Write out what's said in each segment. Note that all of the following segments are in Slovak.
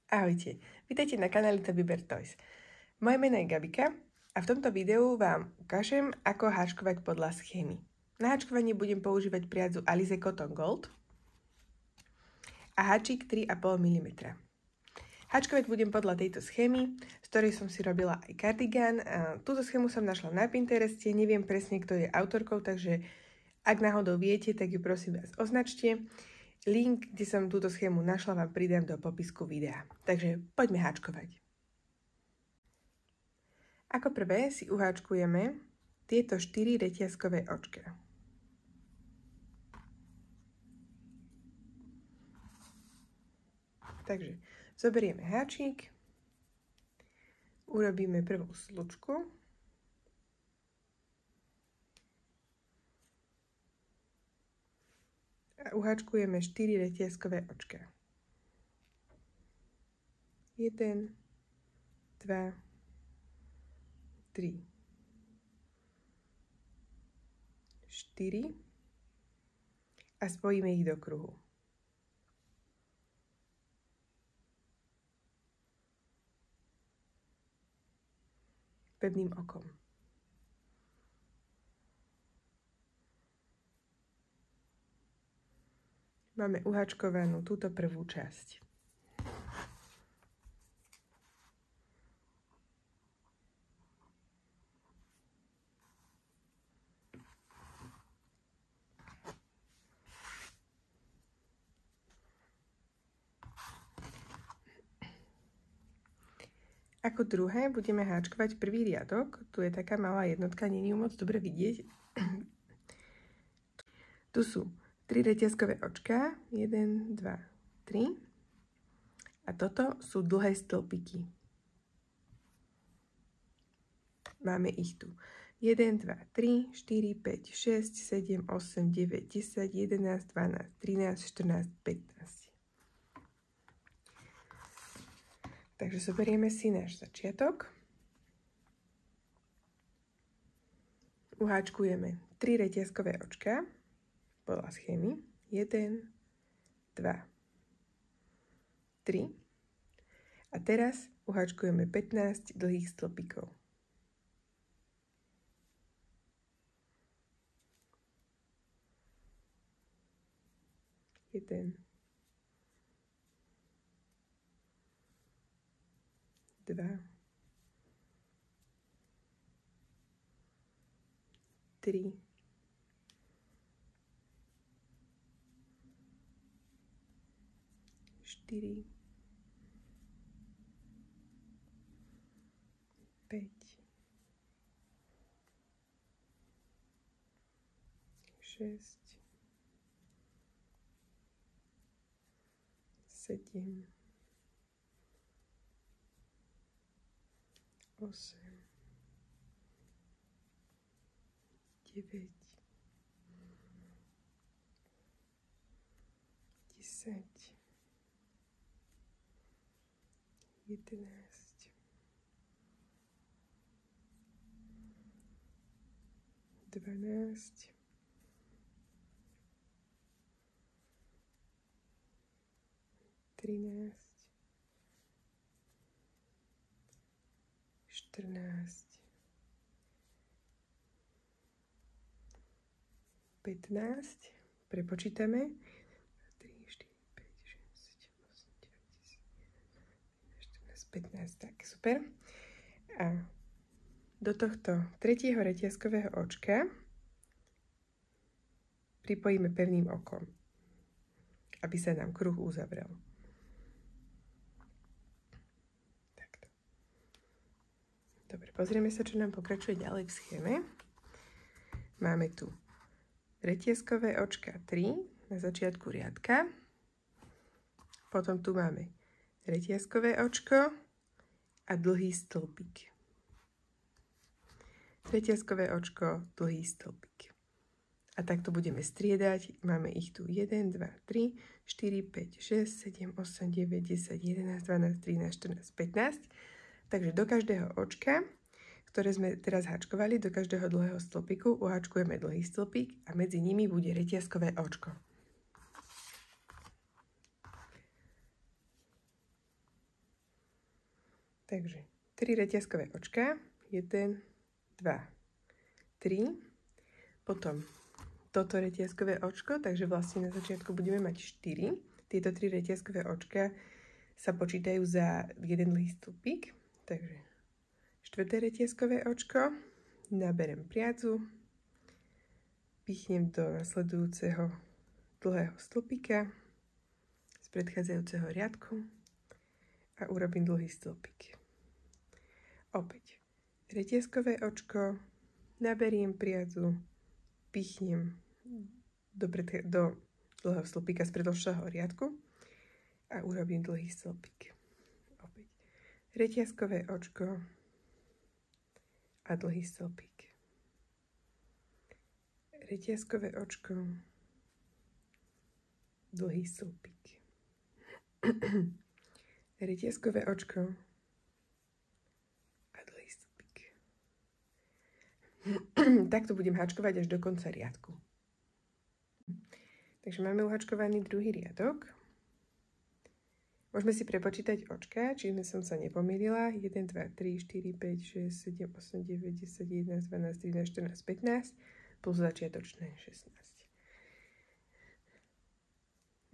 Ahojte, vítajte na kanáli Toby Bear Toys. Moje meno je Gabika a v tomto videu vám ukážem, ako háčkovať podľa schémy. Na háčkovanie budem používať priadzu Alize Cotton Gold a háčik 3,5 mm. Háčkovať budem podľa tejto schémy, z ktorej som si robila aj kardigán. Túto schému som našla na Pintereste, neviem presne, kto je autorkou, takže ak náhodou viete, tak ju prosím vás označte. Link, kde som túto schému našla, vám pridám do popisku videa. Takže poďme háčkovať. Ako prvé si uháčkujeme tieto 4 reťazkové očka. Takže zoberieme háčik, urobíme prvú slučku. A uháčkujeme 4 reťazkové očka. 1, 2, 3, 4 a spojíme ich do kruhu. Pevným okom. Máme uháčkovanú túto prvú časť. Ako druhé budeme háčkovať prvý riadok. Tu je taká malá jednotka, nie je ju moc dobre vidieť. Tu sú 3 reťazkové očká, 1, 2, 3 a toto sú dlhé stĺpiky. Máme ich tu 1, 2, 3, 4, 5, 6, 7, 8, 9, 10, 11, 12, 13, 14, 15. Takže zoberieme si náš začiatok. Uháčkujeme 3 reťazkové očká podľa schémy. 1, 2, 3. A teraz uháčkujeme 15 dlhých stĺpikov. Jeden, 2, 3, 4, 5, 6, 7, 8, 9, 10, 11, 12, 13, 14, 15, prepočítame, 3, 4, 5, 6, 7, 8, 9, 10, 11, 12, 15, tak super. A do tohto tretieho reťazkového očka pripojíme pevným okom, aby sa nám kruh uzavrel. Takto. Dobre, pozrieme sa, čo nám pokračuje ďalej v schéme. Máme tu reťazkové očka 3 na začiatku riadka. Potom tu máme reťazkové očko a dlhý stĺpik. Reťazkové očko, dlhý stĺpik. A takto budeme striedať. Máme ich tu 1, 2, 3, 4, 5, 6, 7, 8, 9, 10, 11, 12, 13, 14, 15. Takže do každého očka, ktoré sme teraz háčkovali, do každého dlhého stĺpiku uháčkujeme dlhý stĺpik a medzi nimi bude reťazkové očko. Takže 3 reťazkové očká, 1, 2, 3, potom toto reťazkové očko, takže vlastne na začiatku budeme mať 4. Tieto 3 reťazkové očka sa počítajú za jeden dlhý stĺpik, takže 4. reťazkové očko, naberem priadzu, pichnem do nasledujúceho dlhého stĺpika z predchádzajúceho riadku a urobím dlhý stĺpik. Opäť reťazkové očko, naberiem priadzu, pichnem do dlhého stĺpika z predošlého riadku a urobím dlhý stĺpik. Opäť reťazkové očko a dlhý stĺpik. Reťazkové očko, dlhý stĺpik. Reťazkové očko a dlhý stĺpik. Takto budem hačkovať až do konca riadku. Takže máme uhačkovaný druhý riadok. Môžeme si prepočítať očka, či som sa nepomýlila. 1, 2, 3, 4, 5, 6, 7, 8, 9, 10, 11, 12, 13, 14, 15 plus začiatočné 16.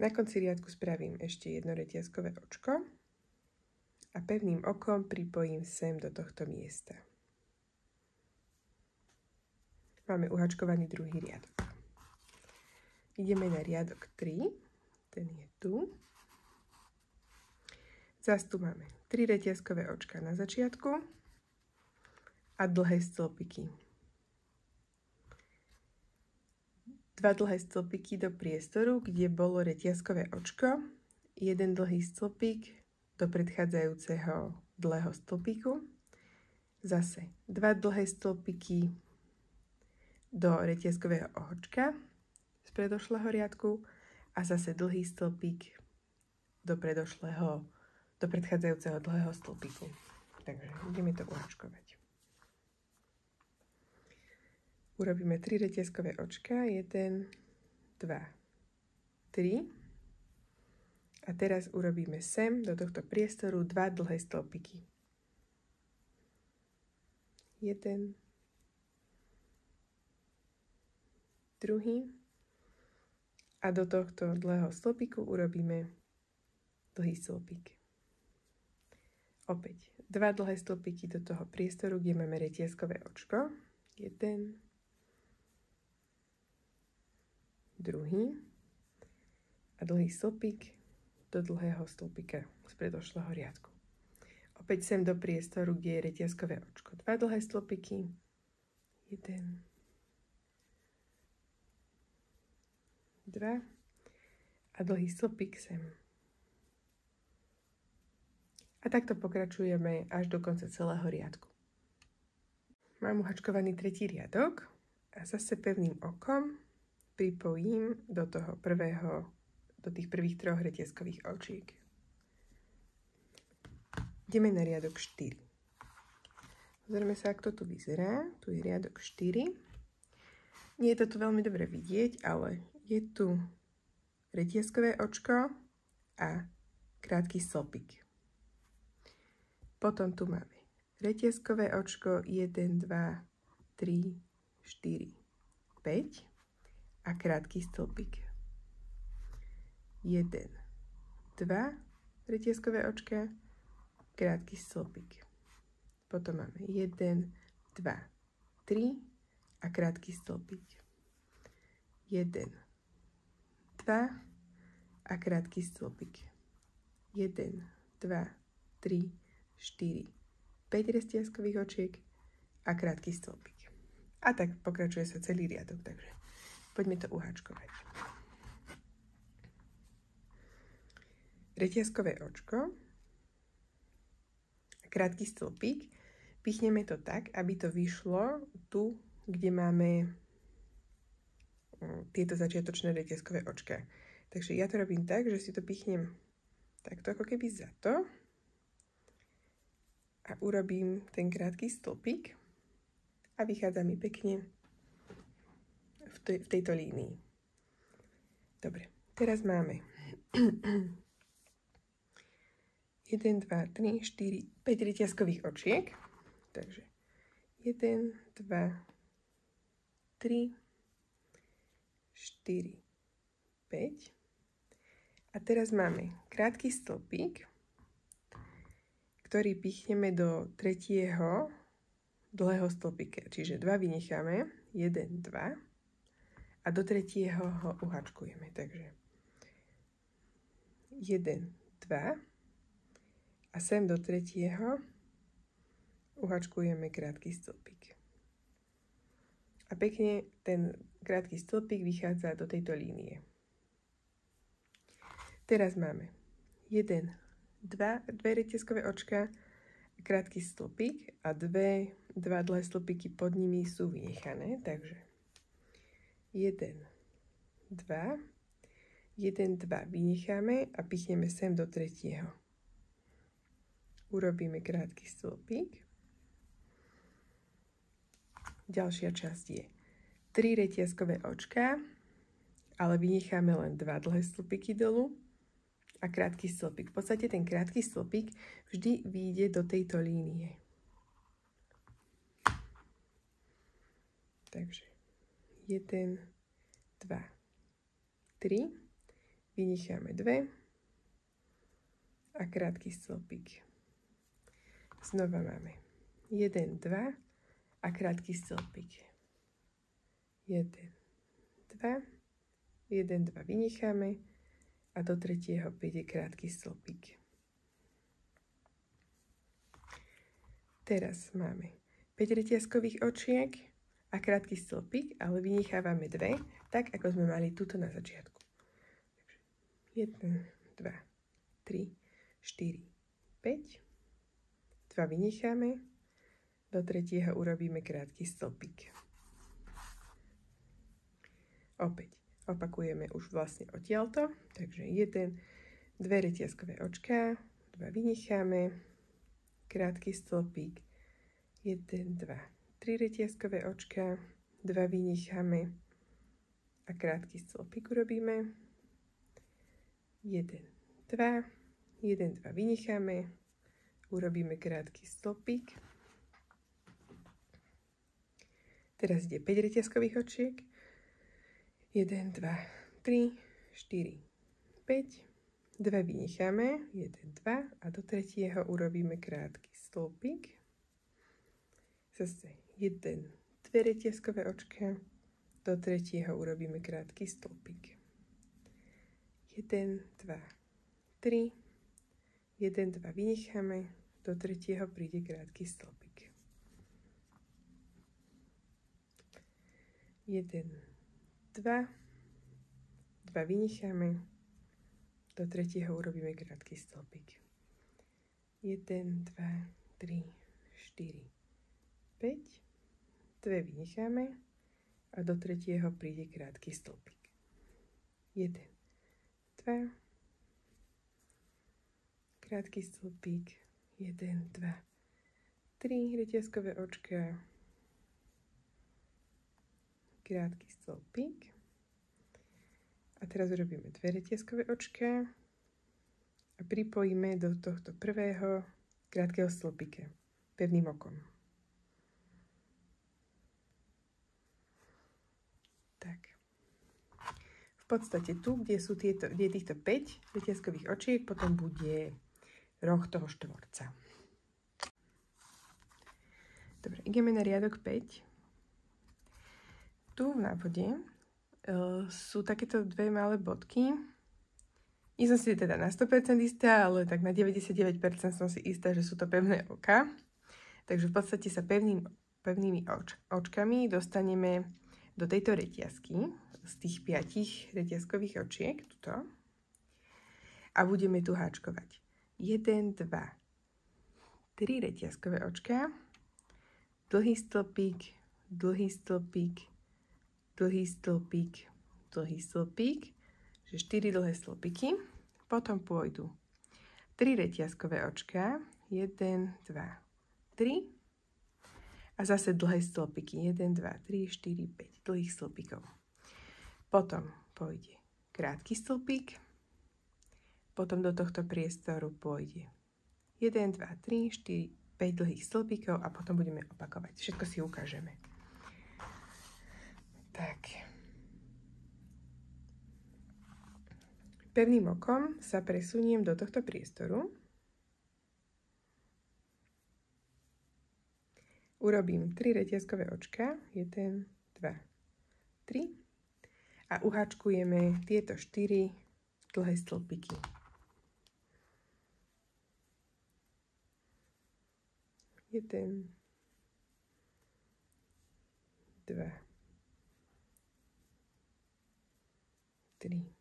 Na konci riadku spravím ešte jedno reťazkové očko a pevným okom pripojím sem do tohto miesta. Máme uhačkovaný druhý riadok. Ideme na riadok 3, ten je tu. Zas tu máme 3 reťazkové očka na začiatku a dlhé stĺpiky. 2 dlhé stĺpiky do priestoru, kde bolo reťazkové očko, 1 dlhý stĺpik do predchádzajúceho dlhého stĺpiku, zase 2 dlhé stĺpiky do reťazkového očka z predošlého riadku a zase dlhý stĺpik do predchádzajúceho dlhého stĺpiku. Takže ideme to uhačkovať. Urobíme 3 reťazkové očka, 1, 2, 3. A teraz urobíme sem do tohto priestoru 2 dlhé stĺpiky. 1, druhý. A do tohto dlhého stĺpiku urobíme dlhý stĺpik. Opäť 2 dlhé stĺpiky do toho priestoru, kde máme reťazkové očko. 1, druhý. A dlhý stĺpik do dlhého stĺpika z predošlého riadku. Opäť sem do priestoru, kde je reťazkové očko. 2 dlhé stĺpiky. 1, 2 a dlhý stĺpik sem. A takto pokračujeme až do konca celého riadku. Mám uhačkovaný tretí riadok a zase pevným okom pripojím do tých prvých 3 reťazkových očiek. Ideme na riadok 4. Pozrieme sa, ako to tu vyzerá. Tu je riadok 4. Nie je to tu veľmi dobre vidieť, ale je tu reťazkové očko a krátky stĺpik. Potom tu máme reťazkové očko 1, 2, 3, 4, 5 a krátky stĺpik. 1, 2 reťazkové očka, krátky stĺpik. Potom máme 1, 2, 3 a krátky stĺpik. 1, 2 a krátky stĺpik. 1, 2, 3, 4, 5 reťazkových očiek a krátky stĺpik. A tak pokračuje sa celý riadok, takže poďme to uhačkovať. Reťazkové očko, krátky stĺpik, pichneme to tak, aby to vyšlo tu, kde máme tieto začiatočné reťazkové očka. Takže ja to robím tak, že si to pichnem takto ako keby za to a urobím ten krátky stĺpik a vychádza mi pekne v tejto línii. Dobre, teraz máme 1, 1, 2, 3, 4, 5 reťazkových očiek. Takže 1, 2, 3, 4, 5. A teraz máme krátky stĺpik, ktorý pichneme do tretieho dlhého stĺpika. Čiže 2 vynecháme, 1, 2 a do tretieho ho uhačkujeme. Takže 1, 2 a sem do tretieho uhačkujeme krátky stĺpik. A pekne ten krátky stĺpik vychádza do tejto línie. Teraz máme 1, 2 reťazkové očka, krátky stĺpik a 2 dlhé stĺpiky pod nimi sú vynechané. Takže 1, 2, 1, 2 vynecháme a pichneme sem do tretieho. Urobíme krátky stĺpik. Ďalšia časť je 3 reťazkové očka, ale vynecháme len 2 dlhé stĺpiky dolu a krátky stĺpik. V podstate ten krátky stĺpik vždy vyjde do tejto línie. Takže 1, 2, 3, vynecháme 2 a krátky stĺpik. Znova máme 1, 2 a krátky stĺpik. 1, 2, 1, 2 vynecháme a do tretieho príde krátky stĺpik. Teraz máme 5 reťazkových očiek a krátky stĺpik, ale vynechávame 2, tak ako sme mali tuto na začiatku. 1, 2, 3, 4, 5. 2 vynecháme, do tretieho urobíme krátky stĺpik. Opäť opakujeme už vlastne odtiaľto, takže 1, 2 reťazkové očká, 2 vynecháme, krátky stĺpik, 1, 2, 3 reťazkové očká, 2 vynecháme a krátky stĺpik urobíme, 1, 2, 1, 2 vynecháme, urobíme krátky stĺpik. Teraz ide 5 reťazkových očiek. 1, 2, 3, 4, 5. 2 vynecháme. 1, 2 a do tretieho urobíme krátky stĺpik. Zase 1, 2 reťazkové očka. Do tretieho urobíme krátky stĺpik. 1, 2, 3. 1, 2 vynecháme. Do tretieho príde krátky stĺpik. 1, 2, 2 vynecháme, do tretieho urobíme krátky stĺpik. 1, 2, 3, 4, 5, 2 vynecháme a do tretieho príde krátky stĺpik. 1, 2, krátky stĺpik, 1, 2, 3 reťazkové očká, krátky stĺpik. A teraz urobíme 2 reťazkové očká a pripojíme do tohto prvého krátkeho stĺpika pevným okom. Tak. V podstate tu, kde je týchto 5 reťazkových očiek, potom bude roh toho štvorca. Dobre, ideme na riadok 5. Tu v návode sú takéto 2 malé bodky. Nie som si teda na 100% istá, ale tak na 99% som si istá, že sú to pevné oka. Takže v podstate sa pevnými očkami dostaneme do tejto reťazky z tých 5 reťazkových očiek, tuto. A budeme tu háčkovať. 1, 2, 3 reťazkové očká, dlhý stĺpik, dlhý stĺpik, dlhý stĺpik, dlhý stĺpik, že 4 dlhé stĺpiky. Potom pôjdu 3 reťazkové očká, 1, 2, 3 a zase dlhé stĺpiky, 1, 2, 3, 4, 5 dlhých stĺpikov. Potom pôjde krátky stĺpik, potom do tohto priestoru pôjde 1, 2, 3, 4, 5 dlhých stĺpikov a potom budeme opakovať. Všetko si ukážeme. Tak. Pevným okom sa presuniem do tohto priestoru. Urobím 3 reťazkové očka. 1, 2, 3. A uháčkujeme tieto 4 dlhé stĺpiky. 1, 2, 3,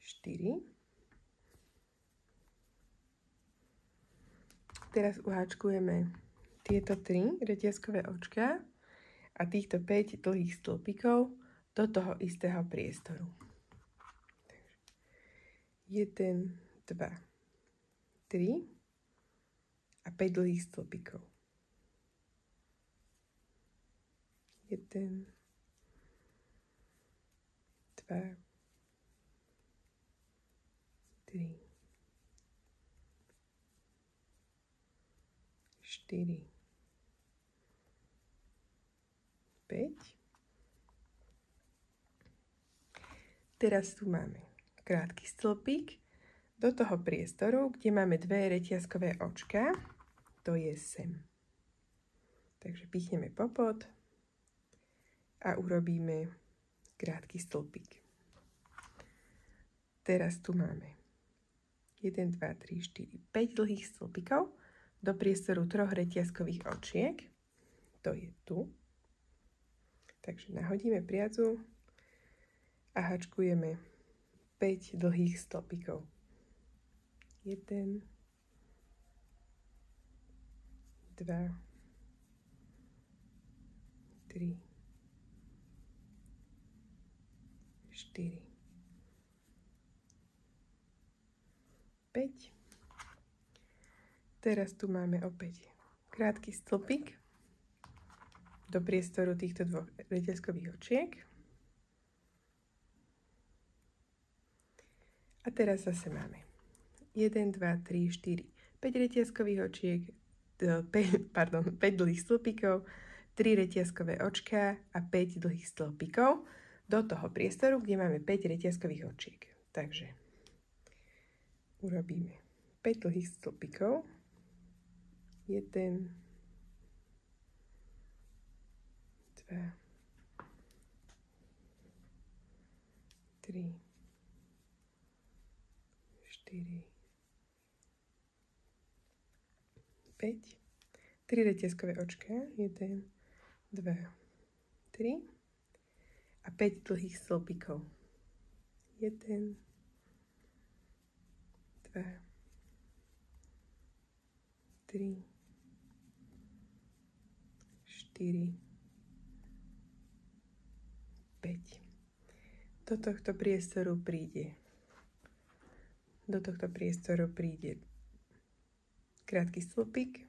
4. Teraz uháčkujeme tieto 3 reťazkové očka a týchto 5 dlhých stĺpikov do toho istého priestoru. 1, 2, 3 a 5 dlhých stĺpikov. 1, 2, 3, 4, 5. Teraz tu máme krátky stĺpik do toho priestoru, kde máme 2 reťazkové očka. To je sem. Takže pichneme popod a urobíme krátky stĺpik. Teraz tu máme 1, 2, 3, 4, 5 dlhých stĺpikov do priestoru 3 reťazkových očiek. To je tu. Takže nahodíme priadzu a hačkujeme 5 dlhých stĺpikov. 1, 2, 3, 4, 5. Teraz tu máme opäť krátky stĺpik do priestoru týchto 2 reťazkových očiek. A teraz zase máme 1, 2, 3, 4, 5 reťazkových očiek, 5 dlhých stĺpikov, 3 reťazkové očká a 5 dlhých stĺpikov do toho priestoru, kde máme 5 reťazkových očiek. Takže urobíme 5 dlhých stĺpikov. 1, 2, 3, 4, 5. 3 reťazkové očka. 1, 2, 3. A 5 dlhých stĺpikov. 1, 2, 3, 4, 5. Do tohto priestoru príde krátky stĺpik.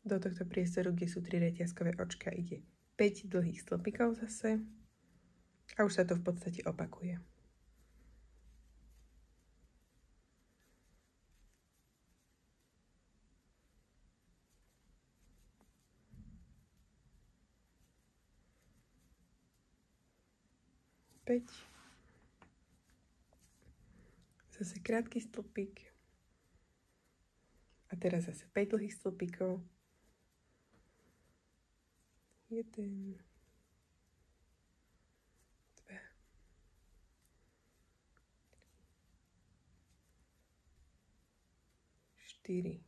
Do tohto priestoru, kde sú 3 reťazkové očka, ide 5 dlhých stĺpikov zase. A už sa to v podstate opakuje. Zase krátky stĺpik. A teraz zase 5 dlhých stĺpikov. 1, 2, 4,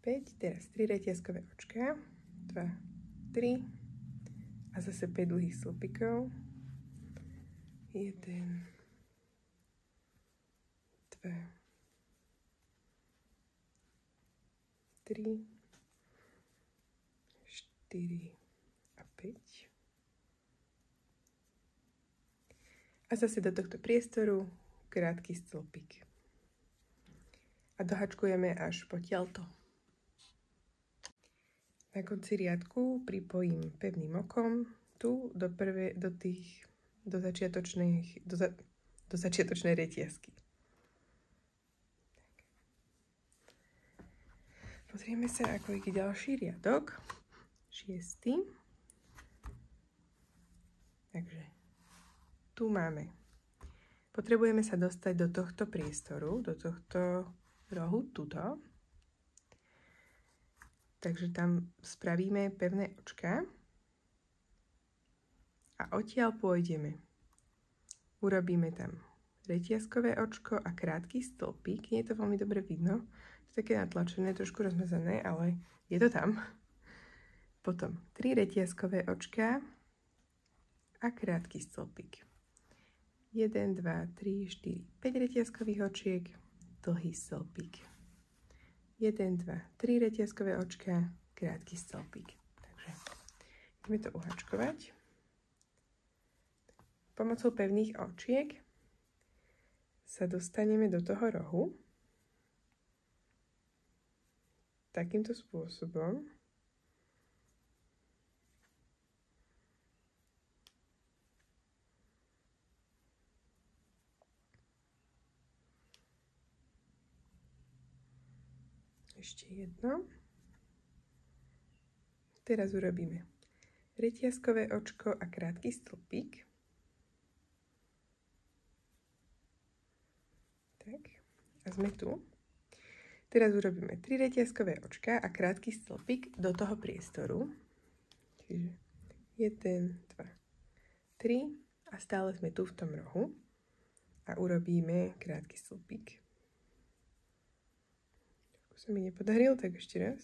5. Teraz 3 reťazkové očká. 2, 3. A zase 5 dlhých stĺpikov. 1, 2, 3, 4 a 5. A zase do tohto priestoru krátky stĺpik. A dohačkujeme až potiaľto. Na konci riadku pripojím pevným okom tu do tých do začiatočnej reťazky. Pozrieme sa, ako ide ďalší riadok. 6. Takže tu máme. Potrebujeme sa dostať do tohto priestoru, do tohto rohu, tuto. Takže tam spravíme pevné očka. A odtiaľ pôjdeme. Urobíme tam reťazkové očko a krátky stĺpik. Nie je to veľmi dobre vidno. To je také natlačené, trošku rozmazané, ale je to tam. Potom 3 reťazkové očká a krátky stĺpik. 1, 2, 3, 4, 5 reťazkových očiek, dlhý stĺpik. 1, 2, 3 reťazkové očká, krátky stĺpik. Takže ideme to uhačkovať. Pomocou pevných očiek sa dostaneme do toho rohu. Takýmto spôsobom. Ešte jedno. Teraz urobíme reťazkové očko a krátky stĺpik. Tak, a sme tu. Teraz urobíme 3 reťazkové očka a krátky stĺpik do toho priestoru. Čiže 1, 2, 3 a stále sme tu v tom rohu. A urobíme krátky stĺpik. Trošku sa mi nepodaril, tak ešte raz.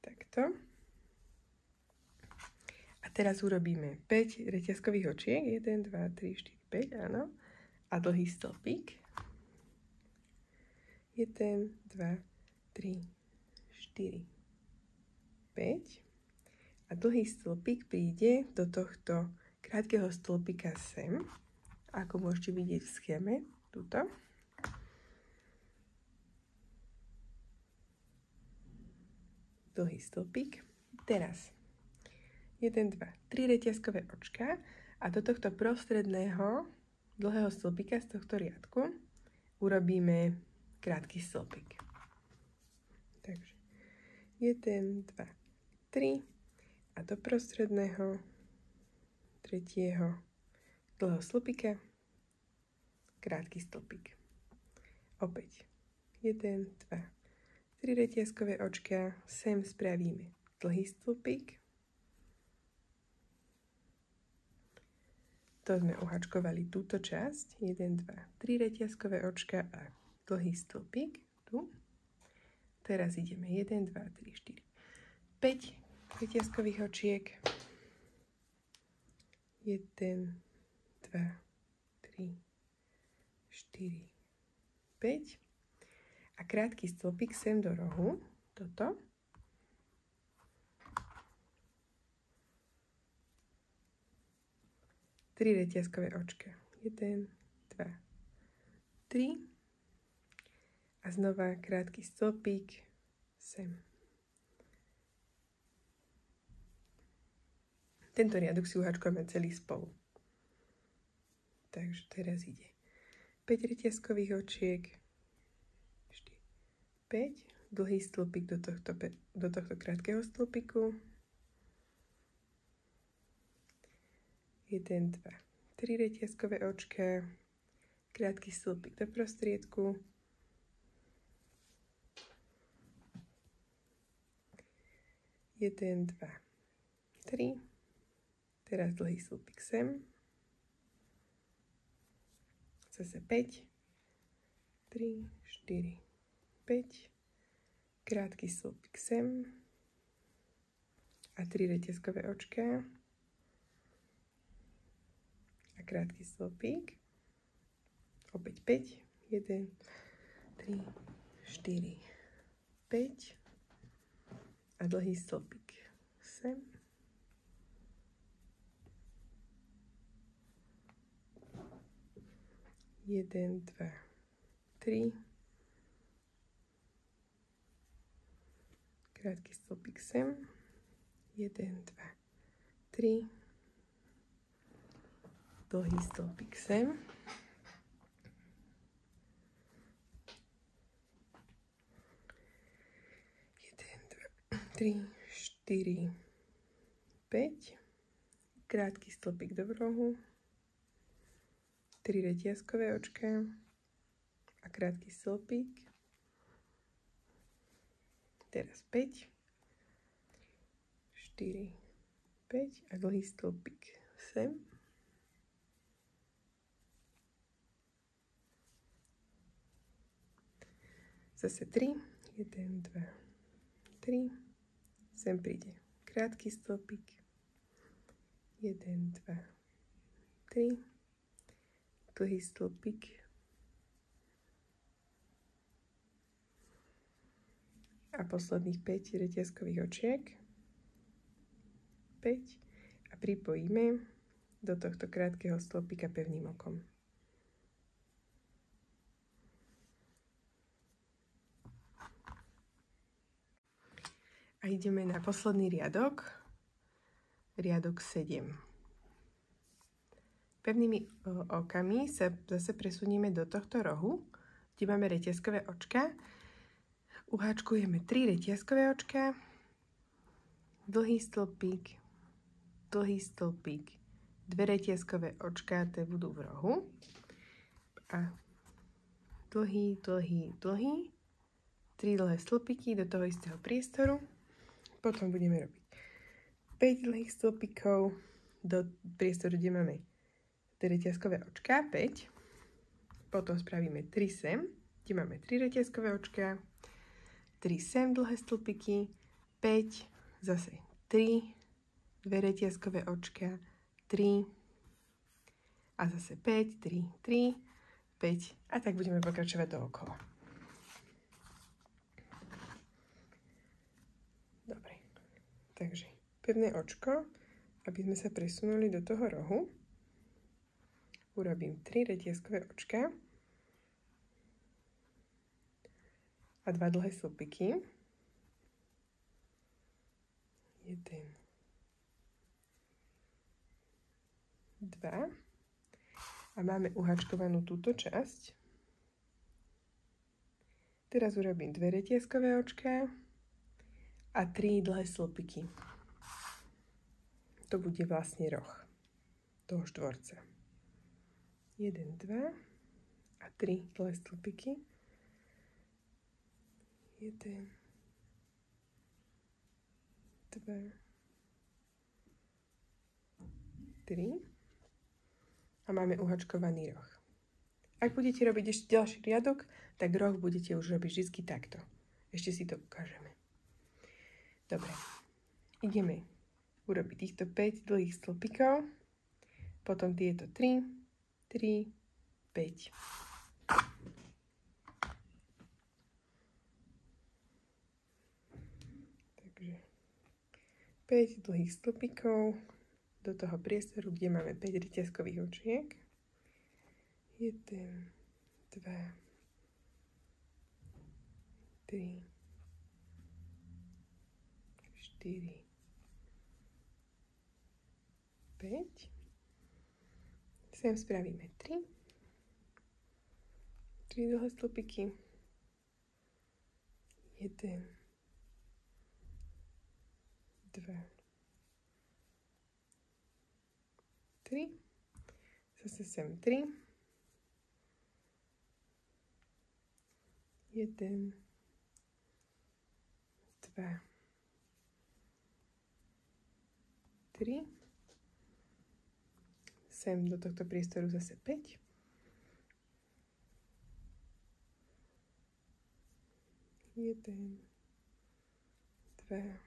Takto. A teraz urobíme 5 reťazkových očiek. 1, 2, 3, 4, 5, áno. A dlhý stĺpik. 1, 2, 3, 4, 5. A dlhý stĺpik príde do tohto krátkeho stĺpika sem. Ako môžete vidieť v schéme. Tuto. Dlhý stĺpik. Teraz 1, 2, 3 reťazkové očka a do tohto prostredného dlhého stĺpika z tohto riadku urobíme krátky stĺpik. Takže 1, 2, 3 a do prostredného tretieho dlhého stĺpika krátky stĺpik. Opäť 1, 2, 3 reťazkové očka, sem spravíme dlhý stĺpik. To sme uhačkovali túto časť. 1, 2, 3 reťazkové očka a dlhý stĺpik. Tu. Teraz ideme 1, 2, 3, 4, 5 reťazkových očiek. 1, 2, 3, 4, 5. A krátky stĺpik sem do rohu. Toto. Tri reťazkové očka. 1, 2, 3. A znova krátky stĺpik sem. Tento riadok si uhačkujeme celý spolu. Takže teraz ide 5 reťazkových očiek, 5, dlhý stĺpik do tohto krátkeho stĺpiku. 1, 2, 3 reťazkové očka, krátky stĺpik do prostriedku. 1, 2, 3. Teraz dlhý stĺpik sem. Zase 5, 3, 4, 5. Krátky stĺpik sem. A 3 reťazkové očka. A krátky stĺpik. Opäť 5. 1, 3, 4, 5. A dlhý stĺpik sem. Jeden, dva, 3. Krátky stĺpik sem. 1, 2, 3, dlhý stĺpik sem, 3, 4, 5, krátky stĺpik do rohu, 3 reťazkové očká a krátky stĺpik, teraz 5, 4, 5 a dlhý stĺpik sem, zase 3, 1, 2, 3, sem príde krátky stĺpik, 1, 2, 3, dlhý stĺpik a posledných 5 reťazkových očiek, 5 a pripojíme do tohto krátkeho stĺpika pevným okom. A ideme na posledný riadok, riadok 7. Pevnými okami sa zase presunieme do tohto rohu, kde máme reťazkové očka. Uháčkujeme 3 reťazkové očka, dlhý stĺpik, 2 reťazkové očka, tie budú v rohu. A dlhý, 3 dlhé stĺpiky do toho istého priestoru. Potom budeme robiť 5 dlhých stĺpikov do priestoru, kde máme reťazkové očká, 5. Potom spravíme 3 sem, kde máme 3 reťazkové očká, 3 sem dlhé stĺpiky, 5, zase 3, 2 reťazkové očká, 3 a zase 5, 3, 3, 5 a tak budeme pokračovať dookola. Dobre, takže pevné očko, aby sme sa presunuli do toho rohu, urobím 3 reťazkové očka a 2 dlhé stĺpiky. 1, 2 a máme uhačkovanú túto časť. Teraz urobím 2 reťazkové očká a 3 dlhé stĺpiky. To bude vlastne roh toho štvorca. 1, 2 a 3 dlhé stĺpiky. 1, 2, 3 a máme uhačkovaný roh. Ak budete robiť ešte ďalší riadok, tak roh budete už robiť vždy takto. Ešte si to ukážeme. Dobre, ideme urobiť týchto 5 dlhých stĺpikov, potom tieto 3, 3, 5. Takže 5 dlhých stĺpikov do toho priestoru, kde máme 5 reťazkových očiek. 1, 2, 3, 4, 5. Sem spravíme 3 dlhé stĺpiky. 1, 2, 3. Zase sem 3. 1, 2, 3. Sem do tohto priestoru zase 5. 1, 2,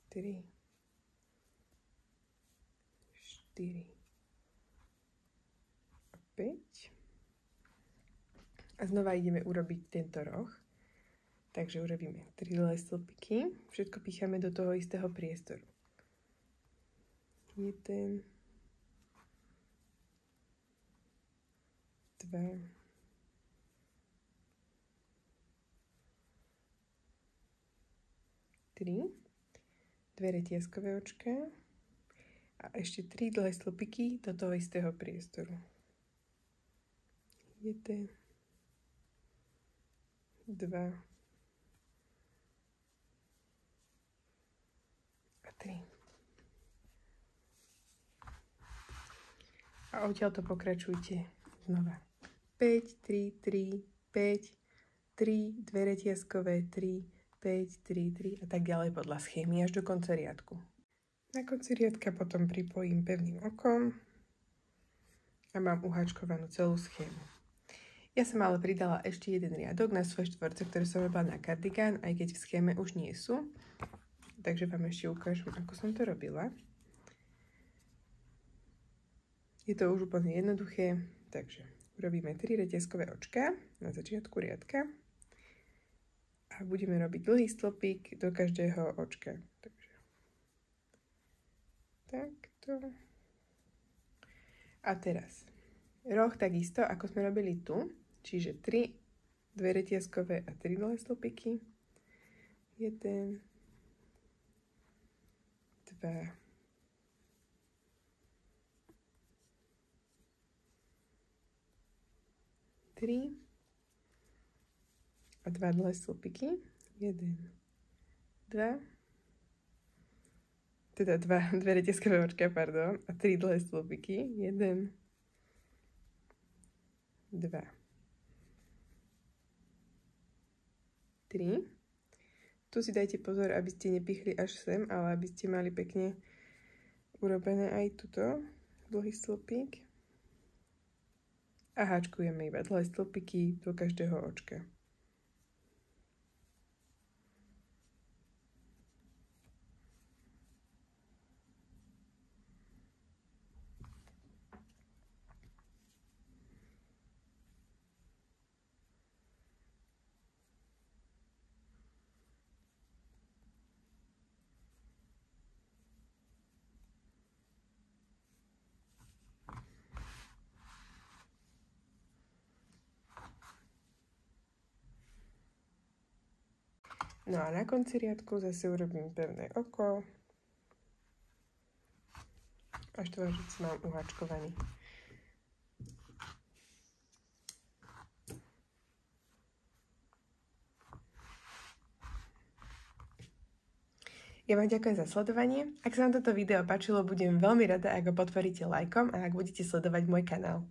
3, 4 a 5. A znova ideme urobiť tento roh. Takže urobíme 3 dlhé stĺpiky. Všetko píchame do toho istého priestoru. 1, 2, 3. 2 retieskové očká a ešte 3 dlhé stĺpiky do toho istého priestoru. 1, 2 a 3. A odtiaľ to pokračujte znova. 5, 3, 3, 5, 3, 2 retieskové, 3, 5, 3, 3 a tak ďalej podľa schémy až do konca riadku. Na konci riadka potom pripojím pevným okom a mám uháčkovanú celú schému. Ja som ale pridala ešte jeden riadok na svoje štvorce, ktoré som robila na kardigán, aj keď v schéme už nie sú. Takže vám ešte ukážem, ako som to robila. Je to už úplne jednoduché, takže urobíme 3 retieskové očká na začiatku riadka. A budeme robiť dlhý stĺpik do každého očka. Takže takto. A teraz roh takisto, ako sme robili tu. Čiže 3, 2 retieskové a 3 dlhé stĺpiky. 1, 2, 3 a 2 dlhé stĺpiky. 1, 2, teda 2 retieskové očká, pardon, a 3 dlhé stĺpiky. 1, 2, 3. Tu si dajte pozor, aby ste nepichli až sem, ale aby ste mali pekne urobené aj tuto dlhý stĺpik. A háčkujeme iba dlhé stĺpiky do každého očka. No a na konci riadku zase urobím pevné oko a štvorec mám uháčkovaný. Ja vám ďakujem za sledovanie. Ak sa vám toto video páčilo, budem veľmi rada, ak ho podporíte lajkom a ak budete sledovať môj kanál.